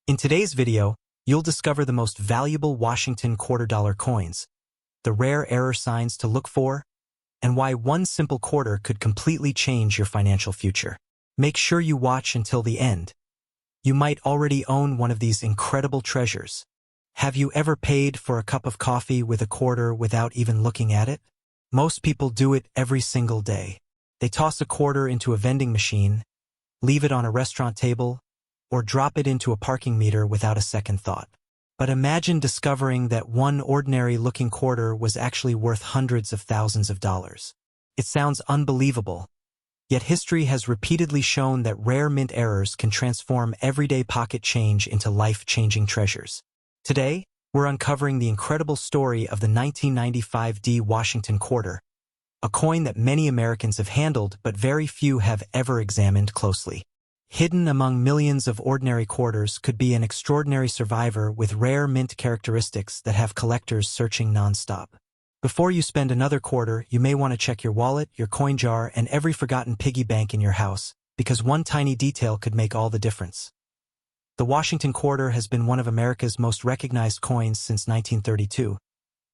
In today's video, you'll discover the most valuable Washington quarter-dollar coins, the rare error signs to look for, and why one simple quarter could completely change your financial future. Make sure you watch until the end. You might already own one of these incredible treasures. Have you ever paid for a cup of coffee with a quarter without even looking at it? Most people do it every single day. They toss a quarter into a vending machine, leave it on a restaurant table, or drop it into a parking meter without a second thought. But imagine discovering that one ordinary-looking quarter was actually worth hundreds of thousands of dollars. It sounds unbelievable, yet history has repeatedly shown that rare mint errors can transform everyday pocket change into life-changing treasures. Today, we're uncovering the incredible story of the 1995 Washington quarter, a coin that many Americans have handled but very few have ever examined closely. Hidden among millions of ordinary quarters could be an extraordinary survivor with rare mint characteristics that have collectors searching nonstop. Before you spend another quarter, you may want to check your wallet, your coin jar, and every forgotten piggy bank in your house, because one tiny detail could make all the difference. The Washington quarter has been one of America's most recognized coins since 1932,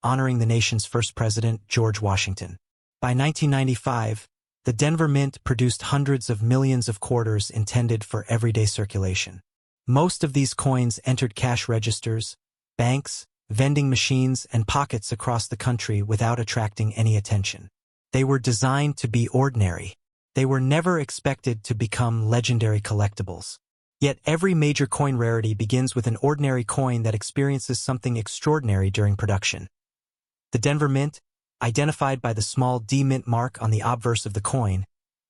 honoring the nation's first president, George Washington. By 1995, the Denver Mint produced hundreds of millions of quarters intended for everyday circulation. Most of these coins entered cash registers, banks, vending machines, and pockets across the country without attracting any attention. They were designed to be ordinary. They were never expected to become legendary collectibles. Yet every major coin rarity begins with an ordinary coin that experiences something extraordinary during production. The Denver Mint, identified by the small D mint mark on the obverse of the coin,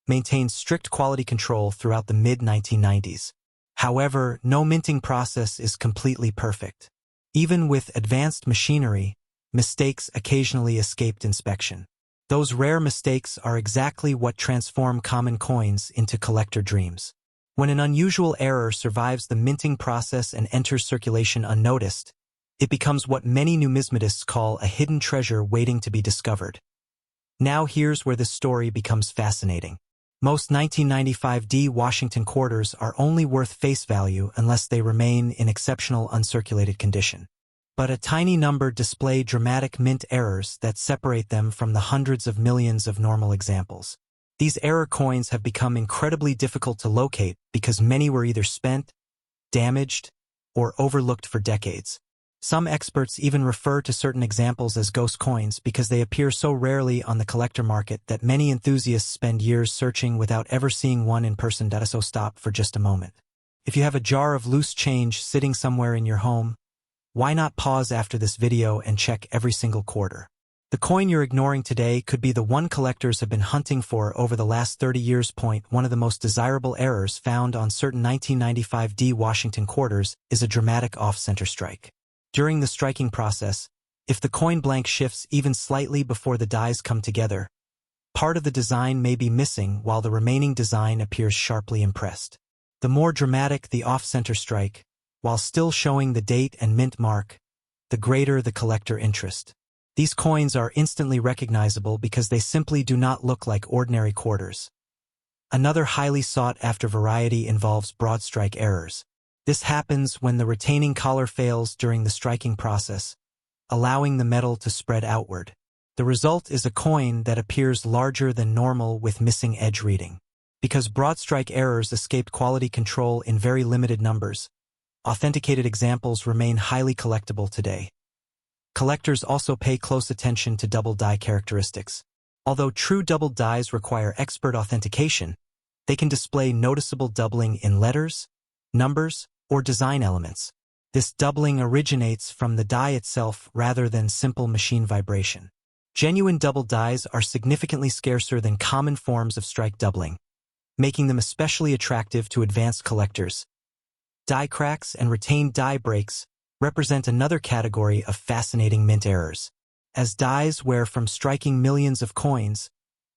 maintained strict quality control throughout the mid-1990s. However, no minting process is completely perfect. Even with advanced machinery, mistakes occasionally escaped inspection. Those rare mistakes are exactly what transform common coins into collector dreams. When an unusual error survives the minting process and enters circulation unnoticed, it becomes what many numismatists call a hidden treasure waiting to be discovered. Now here's where this story becomes fascinating. Most 1995 Washington quarters are only worth face value unless they remain in exceptional uncirculated condition. But a tiny number display dramatic mint errors that separate them from the hundreds of millions of normal examples. These error coins have become incredibly difficult to locate because many were either spent, damaged, or overlooked for decades. Some experts even refer to certain examples as ghost coins because they appear so rarely on the collector market that many enthusiasts spend years searching without ever seeing one in person. So stop for just a moment. If you have a jar of loose change sitting somewhere in your home, why not pause after this video and check every single quarter? The coin you're ignoring today could be the one collectors have been hunting for over the last 30 years. One of the most desirable errors found on certain 1995 Washington quarters is a dramatic off-center strike. During the striking process, if the coin blank shifts even slightly before the dies come together, part of the design may be missing while the remaining design appears sharply impressed. The more dramatic the off-center strike, while still showing the date and mint mark, the greater the collector interest. These coins are instantly recognizable because they simply do not look like ordinary quarters. Another highly sought-after variety involves broad strike errors. This happens when the retaining collar fails during the striking process, allowing the metal to spread outward. The result is a coin that appears larger than normal with missing edge reading. Because broad strike errors escape quality control in very limited numbers, authenticated examples remain highly collectible today. Collectors also pay close attention to double die characteristics. Although true double dies require expert authentication, they can display noticeable doubling in letters, numbers, or design elements. This doubling originates from the die itself rather than simple machine vibration. Genuine double dies are significantly scarcer than common forms of strike doubling, making them especially attractive to advanced collectors. Die cracks and retained die breaks represent another category of fascinating mint errors. As dies wear from striking millions of coins,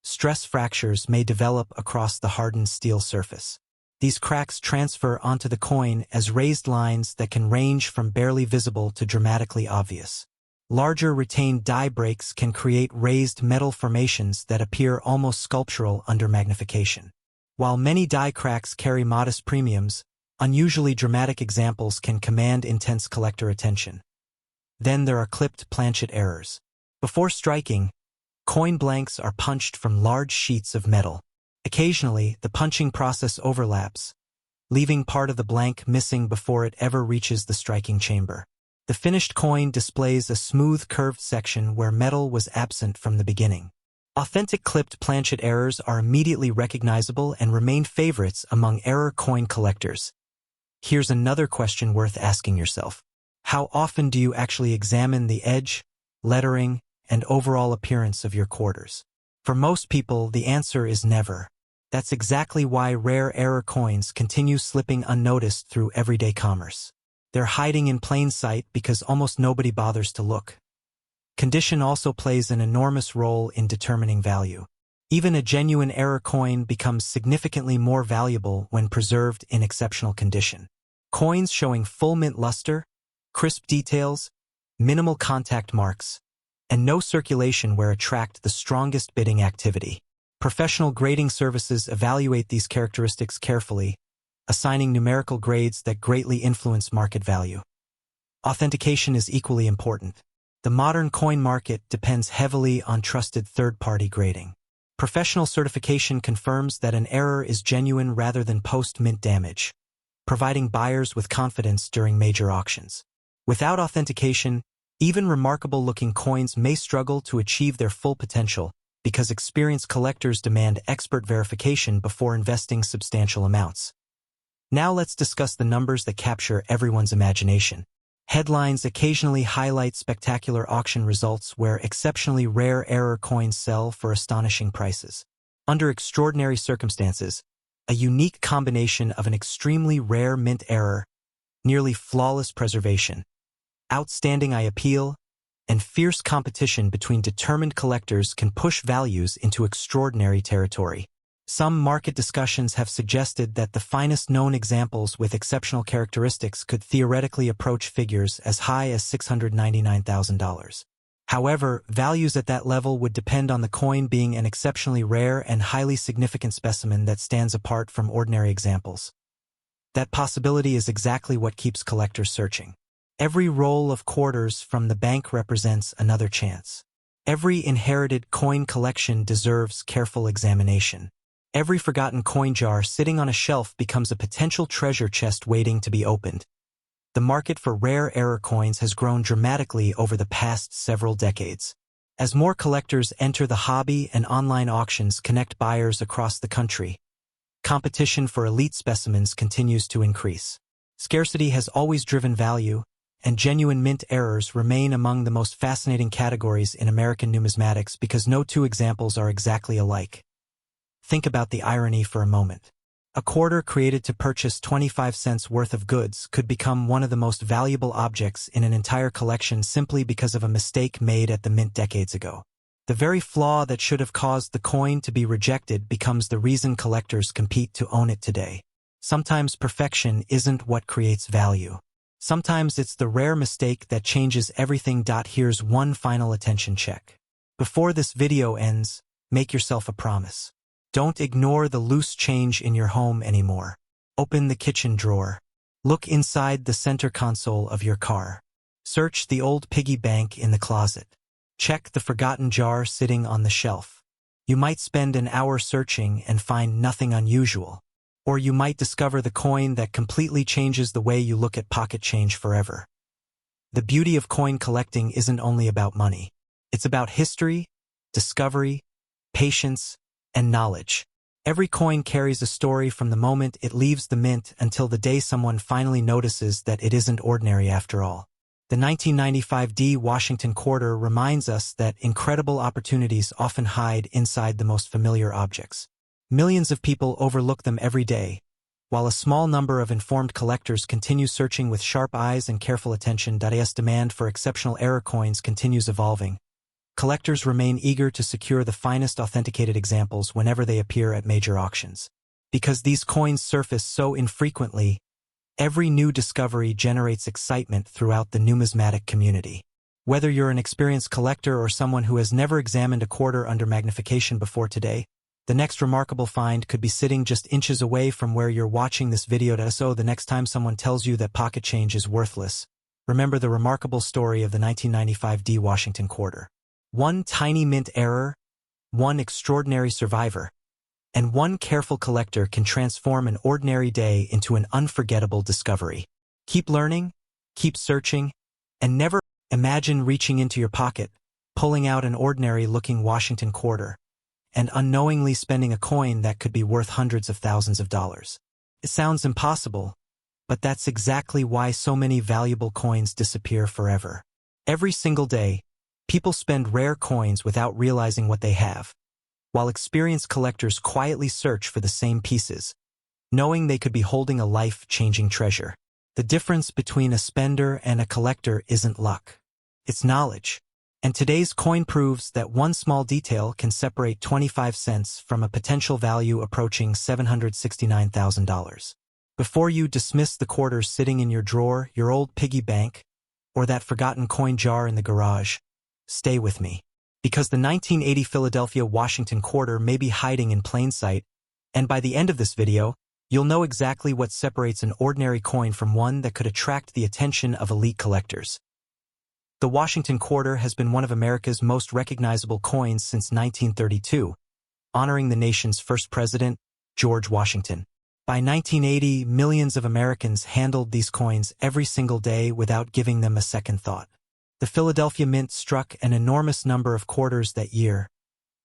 stress fractures may develop across the hardened steel surface. These cracks transfer onto the coin as raised lines that can range from barely visible to dramatically obvious. Larger retained die breaks can create raised metal formations that appear almost sculptural under magnification. While many die cracks carry modest premiums, Unusually dramatic examples can command intense collector attention. Then there are clipped planchet errors. Before striking, coin blanks are punched from large sheets of metal. Occasionally, the punching process overlaps, leaving part of the blank missing before it ever reaches the striking chamber. The finished coin displays a smooth curved section where metal was absent from the beginning. Authentic clipped planchet errors are immediately recognizable and remain favorites among error coin collectors. Here's another question worth asking yourself. How often do you actually examine the edge, lettering, and overall appearance of your quarters? For most people, the answer is never. That's exactly why rare error coins continue slipping unnoticed through everyday commerce. They're hiding in plain sight because almost nobody bothers to look. Condition also plays an enormous role in determining value. Even a genuine error coin becomes significantly more valuable when preserved in exceptional condition. Coins showing full mint luster, crisp details, minimal contact marks, and no circulation wear attract the strongest bidding activity. Professional grading services evaluate these characteristics carefully, assigning numerical grades that greatly influence market value. Authentication is equally important. The modern coin market depends heavily on trusted third-party grading. Professional certification confirms that an error is genuine rather than post-mint damage, providing buyers with confidence during major auctions. Without authentication, even remarkable-looking coins may struggle to achieve their full potential because experienced collectors demand expert verification before investing substantial amounts. Now let's discuss the numbers that capture everyone's imagination. Headlines occasionally highlight spectacular auction results where exceptionally rare error coins sell for astonishing prices. Under extraordinary circumstances, a unique combination of an extremely rare mint error, nearly flawless preservation, outstanding eye appeal, and fierce competition between determined collectors can push values into extraordinary territory. Some market discussions have suggested that the finest known examples with exceptional characteristics could theoretically approach figures as high as $699,000. However, values at that level would depend on the coin being an exceptionally rare and highly significant specimen that stands apart from ordinary examples. That possibility is exactly what keeps collectors searching. Every roll of quarters from the bank represents another chance. Every inherited coin collection deserves careful examination. Every forgotten coin jar sitting on a shelf becomes a potential treasure chest waiting to be opened. The market for rare error coins has grown dramatically over the past several decades. As more collectors enter the hobby and online auctions connect buyers across the country, competition for elite specimens continues to increase. Scarcity has always driven value, and genuine mint errors remain among the most fascinating categories in American numismatics because no two examples are exactly alike. Think about the irony for a moment. A quarter created to purchase 25 cents worth of goods could become one of the most valuable objects in an entire collection simply because of a mistake made at the mint decades ago. The very flaw that should have caused the coin to be rejected becomes the reason collectors compete to own it today. Sometimes perfection isn't what creates value. Sometimes it's the rare mistake that changes everything. Here's one final attention check. Before this video ends, make yourself a promise. Don't ignore the loose change in your home anymore. Open the kitchen drawer. Look inside the center console of your car. Search the old piggy bank in the closet. Check the forgotten jar sitting on the shelf. You might spend an hour searching and find nothing unusual. Or you might discover the coin that completely changes the way you look at pocket change forever. The beauty of coin collecting isn't only about money. It's about history, discovery, patience, and knowledge. Every coin carries a story from the moment it leaves the mint until the day someone finally notices that it isn't ordinary after all. The 1995 Washington quarter reminds us that incredible opportunities often hide inside the most familiar objects. Millions of people overlook them every day, while a small number of informed collectors continue searching with sharp eyes and careful attention. As demand for exceptional error coins continues evolving, collectors remain eager to secure the finest authenticated examples whenever they appear at major auctions. Because these coins surface so infrequently, every new discovery generates excitement throughout the numismatic community. Whether you're an experienced collector or someone who has never examined a quarter under magnification before today, The next remarkable find could be sitting just inches away from where you're watching this video. So the next time someone tells you that pocket change is worthless, remember the remarkable story of the 1995 D Washington quarter. One tiny mint error, one extraordinary survivor, and one careful collector can transform an ordinary day into an unforgettable discovery. Keep learning, keep searching, and never imagine reaching into your pocket, pulling out an ordinary-looking Washington quarter, and unknowingly spending a coin that could be worth hundreds of thousands of dollars. It sounds impossible, but that's exactly why so many valuable coins disappear forever. Every single day, people spend rare coins without realizing what they have, while experienced collectors quietly search for the same pieces, knowing they could be holding a life-changing treasure. The difference between a spender and a collector isn't luck. It's knowledge. And today's coin proves that one small detail can separate 25 cents from a potential value approaching $769,000. Before you dismiss the quarters sitting in your drawer, your old piggy bank, or that forgotten coin jar in the garage, stay with me. Because the 1980 Philadelphia Washington quarter may be hiding in plain sight, and by the end of this video, you'll know exactly what separates an ordinary coin from one that could attract the attention of elite collectors. The Washington quarter has been one of America's most recognizable coins since 1932, honoring the nation's first president, George Washington. By 1980, millions of Americans handled these coins every single day without giving them a second thought. The Philadelphia Mint struck an enormous number of quarters that year,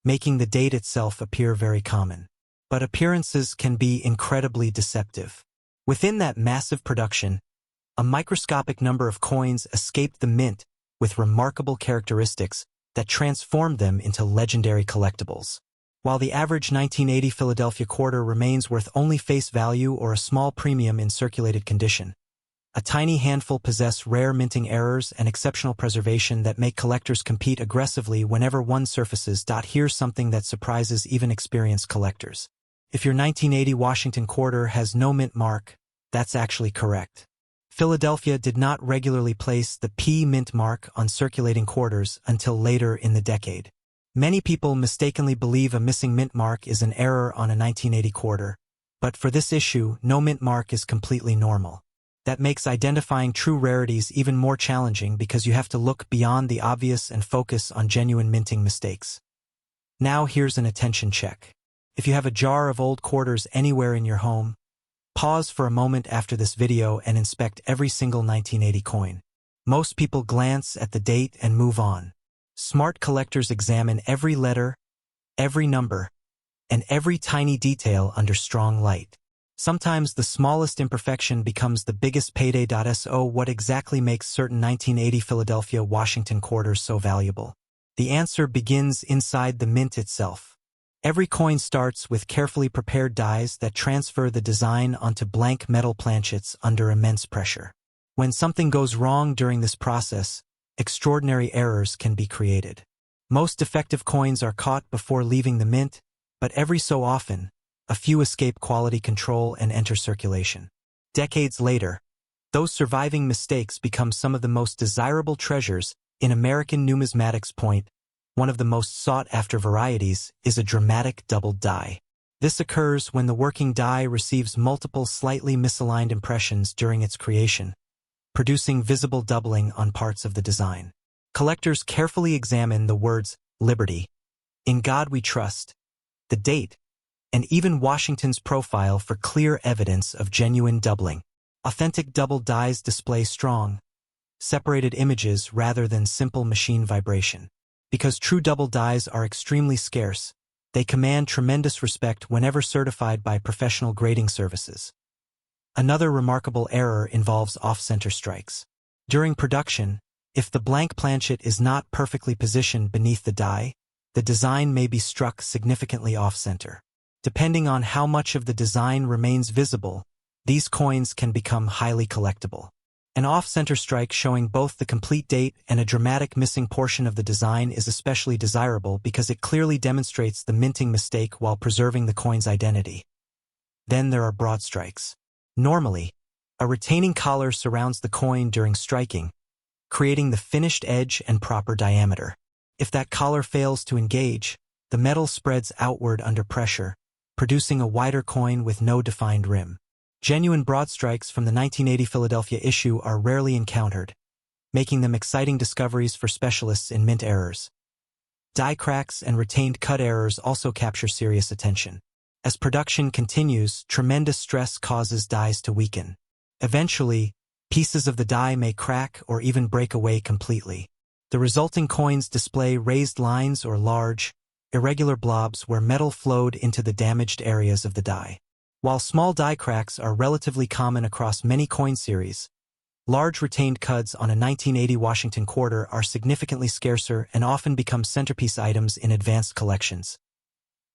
making the date itself appear very common. But appearances can be incredibly deceptive. Within that massive production, a microscopic number of coins escaped the mint with remarkable characteristics that transformed them into legendary collectibles. While the average 1980 Philadelphia quarter remains worth only face value or a small premium in circulated condition, a tiny handful possess rare minting errors and exceptional preservation that make collectors compete aggressively whenever one surfaces. Here's something that surprises even experienced collectors. If your 1980 Washington quarter has no mint mark, that's actually correct. Philadelphia did not regularly place the P mint mark on circulating quarters until later in the decade. Many people mistakenly believe a missing mint mark is an error on a 1980 quarter, but for this issue, no mint mark is completely normal. That makes identifying true rarities even more challenging because you have to look beyond the obvious and focus on genuine minting mistakes. Now here's an attention check. If you have a jar of old quarters anywhere in your home, pause for a moment after this video and inspect every single 1980 coin. Most people glance at the date and move on. Smart collectors examine every letter, every number, and every tiny detail under strong light. Sometimes the smallest imperfection becomes the biggest payday. So what exactly makes certain 1980 Philadelphia Washington quarters so valuable? The answer begins inside the mint itself. Every coin starts with carefully prepared dies that transfer the design onto blank metal planchets under immense pressure. When something goes wrong during this process, extraordinary errors can be created. Most defective coins are caught before leaving the mint, but every so often, a few escape quality control and enter circulation. Decades later, those surviving mistakes become some of the most desirable treasures in American numismatics. One of the most sought-after varieties is a dramatic doubled die. This occurs when the working die receives multiple slightly misaligned impressions during its creation, producing visible doubling on parts of the design. Collectors carefully examine the words "Liberty," "In God We Trust," the date, and even Washington's profile for clear evidence of genuine doubling. Authentic doubled dies display strong, separated images rather than simple machine vibration. Because true double dies are extremely scarce, they command tremendous respect whenever certified by professional grading services. Another remarkable error involves off-center strikes. During production, if the blank planchet is not perfectly positioned beneath the die, the design may be struck significantly off-center. Depending on how much of the design remains visible, these coins can become highly collectible. An off-center strike showing both the complete date and a dramatic missing portion of the design is especially desirable because it clearly demonstrates the minting mistake while preserving the coin's identity. Then there are broad strikes. Normally, a retaining collar surrounds the coin during striking, creating the finished edge and proper diameter. If that collar fails to engage, The metal spreads outward under pressure, producing a wider coin with no defined rim. Genuine broadstrikes from the 1980 Philadelphia issue are rarely encountered, making them exciting discoveries for specialists in mint errors. Die cracks and retained cut errors also capture serious attention. As production continues, tremendous stress causes dies to weaken. Eventually, pieces of the die may crack or even break away completely. The resulting coins display raised lines or large, irregular blobs where metal flowed into the damaged areas of the die. While small die cracks are relatively common across many coin series, large retained cuts on a 1980 Washington quarter are significantly scarcer and often become centerpiece items in advanced collections.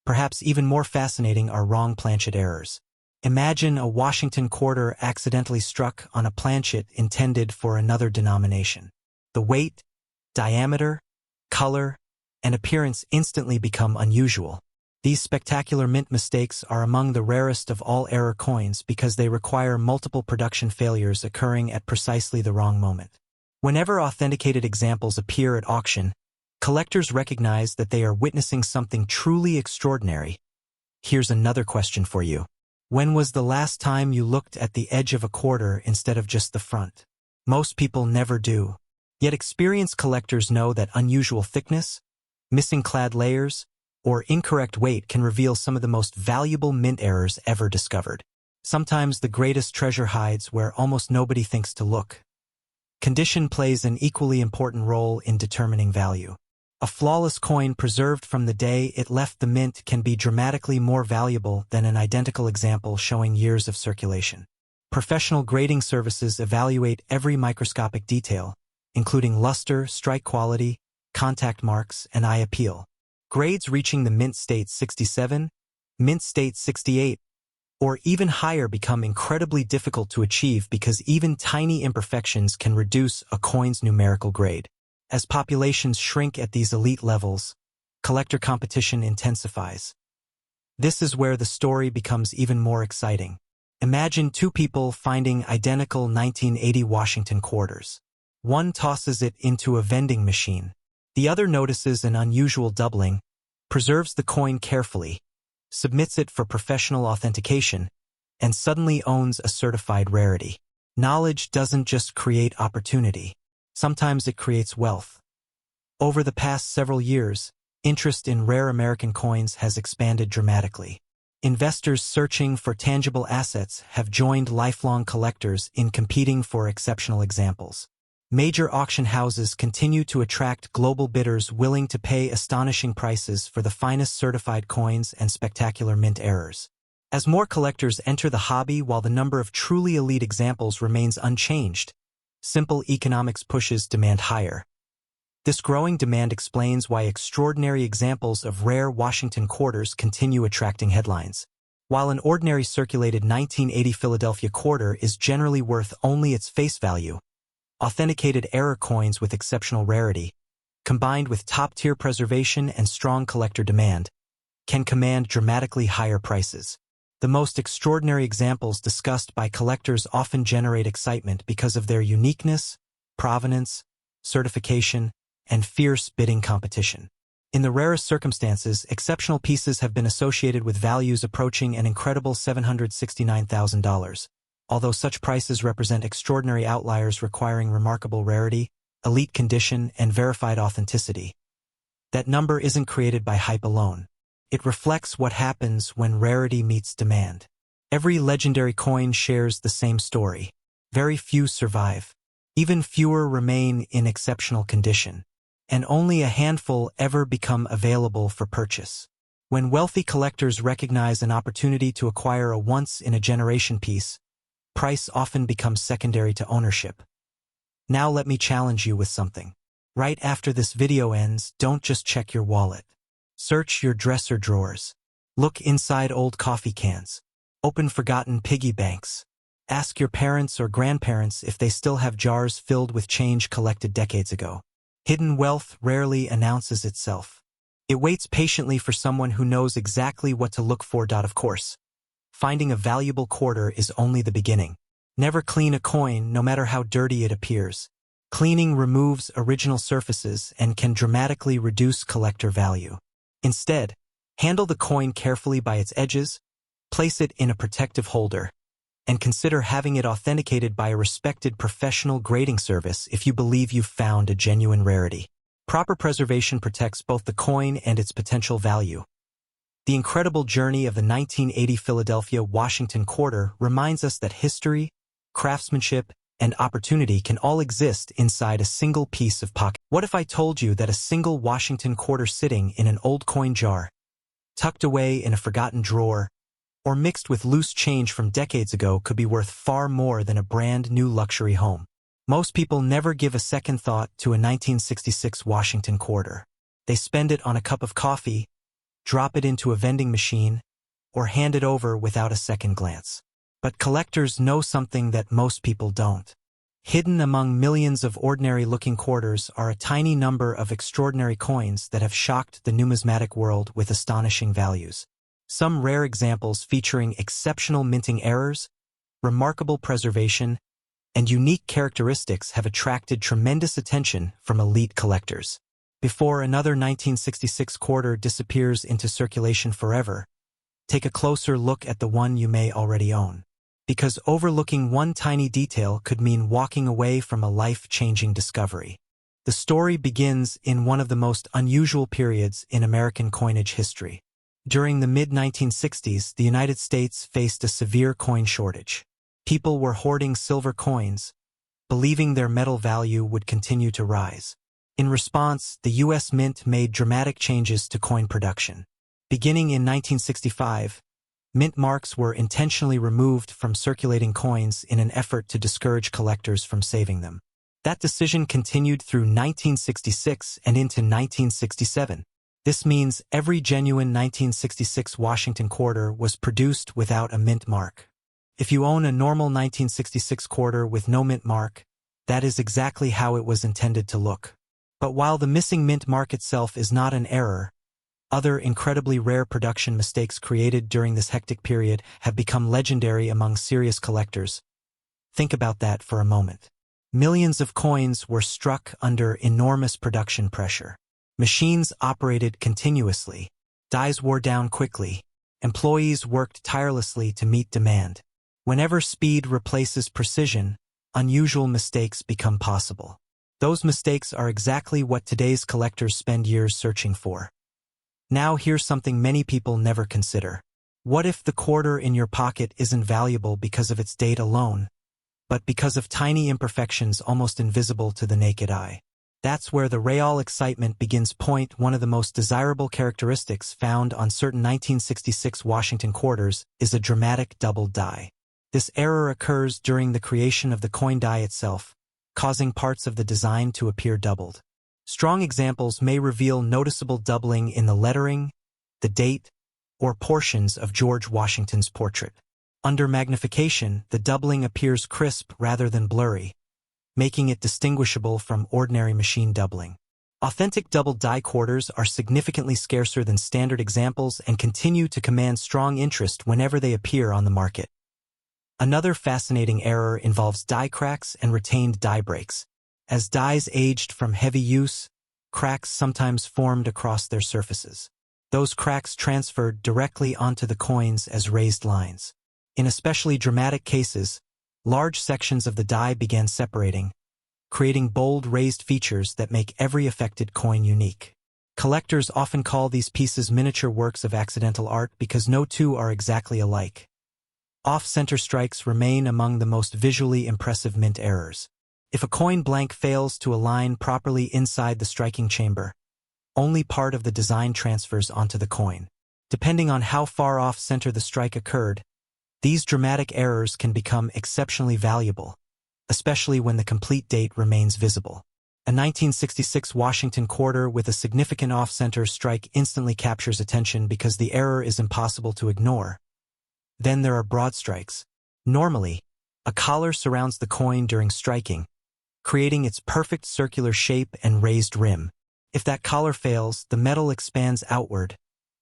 Perhaps even more fascinating are wrong planchet errors. Imagine a Washington quarter accidentally struck on a planchet intended for another denomination. The weight, diameter, color, and appearance instantly become unusual. These spectacular mint mistakes are among the rarest of all error coins because they require multiple production failures occurring at precisely the wrong moment. Whenever authenticated examples appear at auction, collectors recognize that they are witnessing something truly extraordinary. Here's another question for you. When was the last time you looked at the edge of a quarter instead of just the front? Most people never do. Yet experienced collectors know that unusual thickness, missing clad layers, or incorrect weight can reveal some of the most valuable mint errors ever discovered. Sometimes the greatest treasure hides where almost nobody thinks to look. Condition plays an equally important role in determining value. A flawless coin preserved from the day it left the mint can be dramatically more valuable than an identical example showing years of circulation. Professional grading services evaluate every microscopic detail, including luster, strike quality, contact marks, and eye appeal. Grades reaching the mint state 67, mint state 68, or even higher become incredibly difficult to achieve because even tiny imperfections can reduce a coin's numerical grade. As populations shrink at these elite levels, collector competition intensifies. This is where the story becomes even more exciting. Imagine two people finding identical 1980 Washington quarters. One tosses it into a vending machine. The other notices an unusual doubling, preserves the coin carefully, submits it for professional authentication, and suddenly owns a certified rarity. Knowledge doesn't just create opportunity. Sometimes it creates wealth. Over the past several years, interest in rare American coins has expanded dramatically. Investors searching for tangible assets have joined lifelong collectors in competing for exceptional examples. Major auction houses continue to attract global bidders willing to pay astonishing prices for the finest certified coins and spectacular mint errors. As more collectors enter the hobby while the number of truly elite examples remains unchanged, simple economics pushes demand higher. This growing demand explains why extraordinary examples of rare Washington quarters continue attracting headlines. While an ordinary circulated 1980 Philadelphia quarter is generally worth only its face value, authenticated error coins with exceptional rarity, combined with top-tier preservation and strong collector demand, can command dramatically higher prices. The most extraordinary examples discussed by collectors often generate excitement because of their uniqueness, provenance, certification, and fierce bidding competition. In the rarest circumstances, exceptional pieces have been associated with values approaching an incredible $769,000. Although such prices represent extraordinary outliers requiring remarkable rarity, elite condition, and verified authenticity, that number isn't created by hype alone. It reflects what happens when rarity meets demand. Every legendary coin shares the same story. Very few survive. Even fewer remain in exceptional condition, and only a handful ever become available for purchase. When wealthy collectors recognize an opportunity to acquire a once-in-a-generation piece, price often becomes secondary to ownership. Now let me challenge you with something. Right after this video ends, don't just check your wallet. Search your dresser drawers. Look inside old coffee cans. Open forgotten piggy banks. Ask your parents or grandparents if they still have jars filled with change collected decades ago. Hidden wealth rarely announces itself. It waits patiently for someone who knows exactly what to look for. Of course, finding a valuable quarter is only the beginning. Never clean a coin, no matter how dirty it appears. Cleaning removes original surfaces and can dramatically reduce collector value. Instead, handle the coin carefully by its edges, place it in a protective holder, and consider having it authenticated by a respected professional grading service if you believe you've found a genuine rarity. Proper preservation protects both the coin and its potential value. The incredible journey of the 1980 Philadelphia Washington quarter reminds us that history, craftsmanship, and opportunity can all exist inside a single piece of pocket. What if I told you that a single Washington quarter sitting in an old coin jar, tucked away in a forgotten drawer, or mixed with loose change from decades ago could be worth far more than a brand new luxury home? Most people never give a second thought to a 1966 Washington quarter. They spend it on a cup of coffee, drop it into a vending machine, or hand it over without a second glance. But collectors know something that most people don't. Hidden among millions of ordinary-looking quarters are a tiny number of extraordinary coins that have shocked the numismatic world with astonishing values. Some rare examples featuring exceptional minting errors, remarkable preservation, and unique characteristics have attracted tremendous attention from elite collectors. Before another 1966 quarter disappears into circulation forever, take a closer look at the one you may already own. Because overlooking one tiny detail could mean walking away from a life-changing discovery. The story begins in one of the most unusual periods in American coinage history. During the mid-1960s, the United States faced a severe coin shortage. People were hoarding silver coins, believing their metal value would continue to rise. In response, the U.S. Mint made dramatic changes to coin production. Beginning in 1965, mint marks were intentionally removed from circulating coins in an effort to discourage collectors from saving them. That decision continued through 1966 and into 1967. This means every genuine 1966 Washington quarter was produced without a mint mark. If you own a normal 1966 quarter with no mint mark, that is exactly how it was intended to look. But while the missing mint mark itself is not an error, other incredibly rare production mistakes created during this hectic period have become legendary among serious collectors. Think about that for a moment. Millions of coins were struck under enormous production pressure. Machines operated continuously. Dies wore down quickly. Employees worked tirelessly to meet demand. Whenever speed replaces precision, unusual mistakes become possible. Those mistakes are exactly what today's collectors spend years searching for. Now here's something many people never consider. What if the quarter in your pocket isn't valuable because of its date alone, but because of tiny imperfections almost invisible to the naked eye? That's where the real excitement begins. One of the most desirable characteristics found on certain 1966 Washington quarters is a dramatic double die. This error occurs during the creation of the coin die itself, causing parts of the design to appear doubled. Strong examples may reveal noticeable doubling in the lettering, the date, or portions of George Washington's portrait. Under magnification, the doubling appears crisp rather than blurry, making it distinguishable from ordinary machine doubling. Authentic double die quarters are significantly scarcer than standard examples and continue to command strong interest whenever they appear on the market. Another fascinating error involves die cracks and retained die breaks. As dies aged from heavy use, cracks sometimes formed across their surfaces. Those cracks transferred directly onto the coins as raised lines. In especially dramatic cases, large sections of the die began separating, creating bold raised features that make every affected coin unique. Collectors often call these pieces miniature works of accidental art because no two are exactly alike. Off-center strikes remain among the most visually impressive mint errors. If a coin blank fails to align properly inside the striking chamber, only part of the design transfers onto the coin. Depending on how far off-center the strike occurred, these dramatic errors can become exceptionally valuable, especially when the complete date remains visible. A 1966 Washington quarter with a significant off-center strike instantly captures attention because the error is impossible to ignore. Then there are broad strikes. Normally, a collar surrounds the coin during striking, creating its perfect circular shape and raised rim. If that collar fails, the metal expands outward,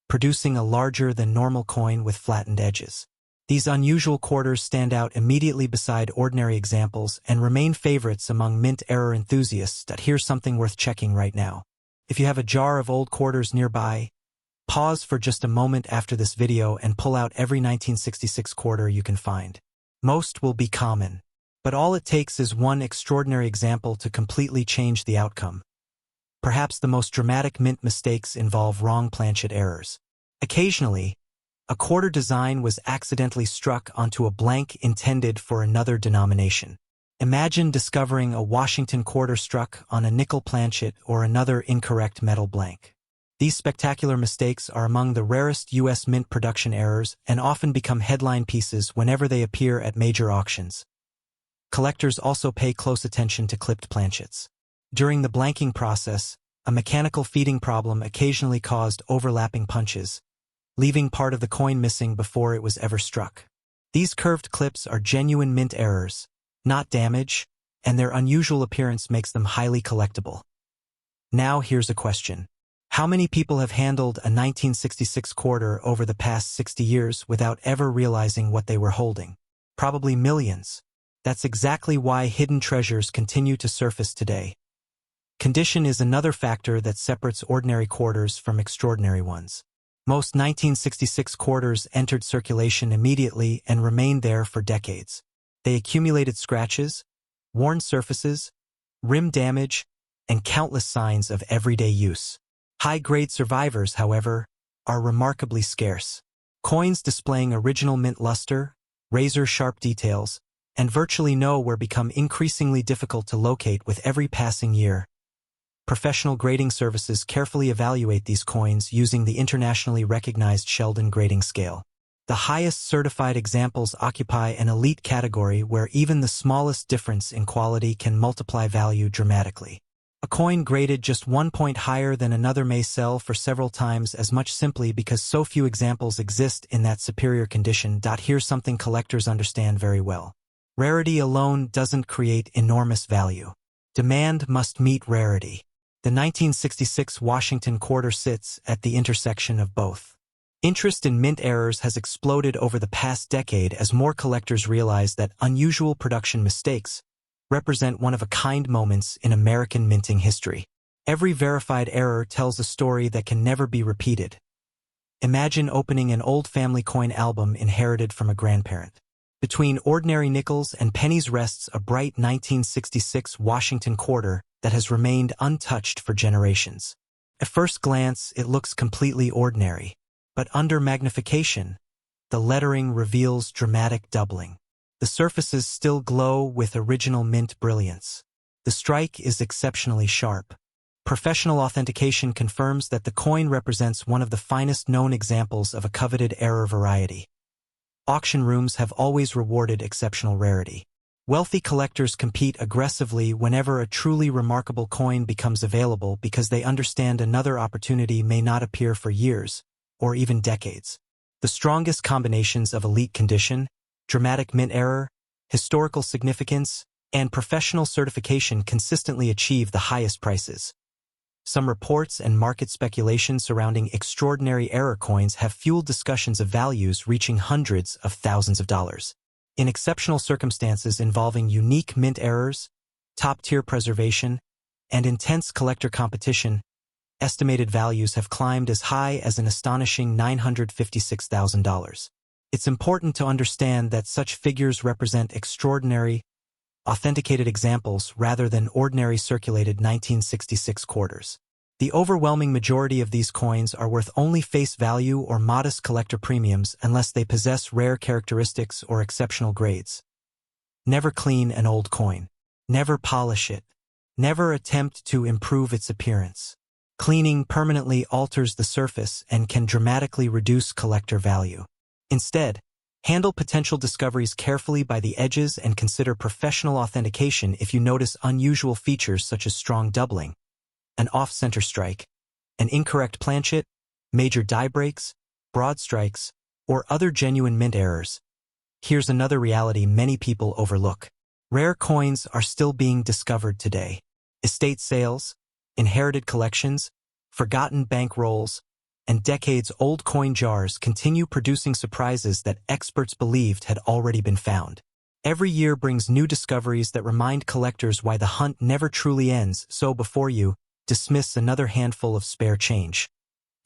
producing a larger than normal coin with flattened edges. These unusual quarters stand out immediately beside ordinary examples and remain favorites among mint error enthusiasts. Here's something worth checking right now. If you have a jar of old quarters nearby, Pause for just a moment after this video and pull out every 1966 quarter you can find. Most will be common, but all it takes is one extraordinary example to completely change the outcome. Perhaps the most dramatic mint mistakes involve wrong planchet errors. Occasionally, a quarter design was accidentally struck onto a blank intended for another denomination. Imagine discovering a Washington quarter struck on a nickel planchet or another incorrect metal blank. These spectacular mistakes are among the rarest U.S. mint production errors and often become headline pieces whenever they appear at major auctions. Collectors also pay close attention to clipped planchets. During the blanking process, a mechanical feeding problem occasionally caused overlapping punches, leaving part of the coin missing before it was ever struck. These curved clips are genuine mint errors, not damage, and their unusual appearance makes them highly collectible. Now here's a question. How many people have handled a 1966 quarter over the past 60 years without ever realizing what they were holding? Probably millions. That's exactly why hidden treasures continue to surface today. Condition is another factor that separates ordinary quarters from extraordinary ones. Most 1966 quarters entered circulation immediately and remained there for decades. They accumulated scratches, worn surfaces, rim damage, and countless signs of everyday use. High-grade survivors, however, are remarkably scarce. Coins displaying original mint luster, razor-sharp details, and virtually nowhere become increasingly difficult to locate with every passing year. Professional grading services carefully evaluate these coins using the internationally recognized Sheldon grading scale. The highest certified examples occupy an elite category where even the smallest difference in quality can multiply value dramatically. A coin graded just 1 point higher than another may sell for several times as much simply because so few examples exist in that superior condition. Here's something collectors understand very well. Rarity alone doesn't create enormous value. Demand must meet rarity. The 1966 Washington quarter sits at the intersection of both. Interest in mint errors has exploded over the past decade as more collectors realize that unusual production mistakes represent one-of-a-kind moments in American minting history. Every verified error tells a story that can never be repeated. Imagine opening an old family coin album inherited from a grandparent. Between ordinary nickels and pennies rests a bright 1966 Washington quarter that has remained untouched for generations. At first glance, it looks completely ordinary, but under magnification, the lettering reveals dramatic doubling. The surfaces still glow with original mint brilliance. The strike is exceptionally sharp. Professional authentication confirms that the coin represents one of the finest known examples of a coveted error variety. Auction rooms have always rewarded exceptional rarity. Wealthy collectors compete aggressively whenever a truly remarkable coin becomes available because they understand another opportunity may not appear for years, or even decades. The strongest combinations of elite condition, dramatic mint error, historical significance, and professional certification consistently achieve the highest prices. Some reports and market speculation surrounding extraordinary error coins have fueled discussions of values reaching hundreds of thousands of dollars. In exceptional circumstances involving unique mint errors, top-tier preservation, and intense collector competition, estimated values have climbed as high as an astonishing $956,000. It's important to understand that such figures represent extraordinary, authenticated examples rather than ordinary circulated 1966 quarters. The overwhelming majority of these coins are worth only face value or modest collector premiums unless they possess rare characteristics or exceptional grades. Never clean an old coin. Never polish it. Never attempt to improve its appearance. Cleaning permanently alters the surface and can dramatically reduce collector value. Instead, handle potential discoveries carefully by the edges and consider professional authentication if you notice unusual features such as strong doubling, an off-center strike, an incorrect planchet, major die breaks, broad strikes, or other genuine mint errors. Here's another reality many people overlook. Rare coins are still being discovered today. Estate sales, inherited collections, forgotten bank rolls, and decades-old coin jars continue producing surprises that experts believed had already been found. Every year brings new discoveries that remind collectors why the hunt never truly ends, so before you dismiss another handful of spare change,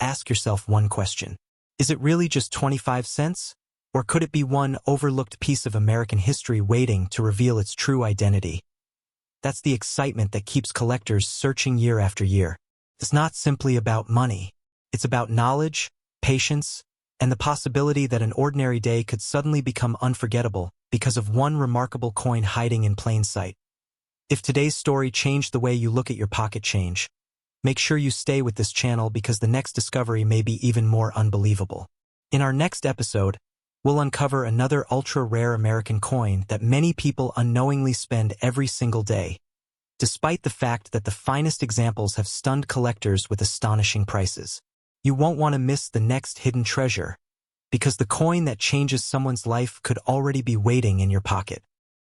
ask yourself one question. Is it really just 25 cents? Or could it be one overlooked piece of American history waiting to reveal its true identity? That's the excitement that keeps collectors searching year after year. It's not simply about money. It's about knowledge, patience, and the possibility that an ordinary day could suddenly become unforgettable because of one remarkable coin hiding in plain sight. If today's story changed the way you look at your pocket change, make sure you stay with this channel because the next discovery may be even more unbelievable. In our next episode, we'll uncover another ultra-rare American coin that many people unknowingly spend every single day, despite the fact that the finest examples have stunned collectors with astonishing prices. You won't want to miss the next hidden treasure, because the coin that changes someone's life could already be waiting in your pocket.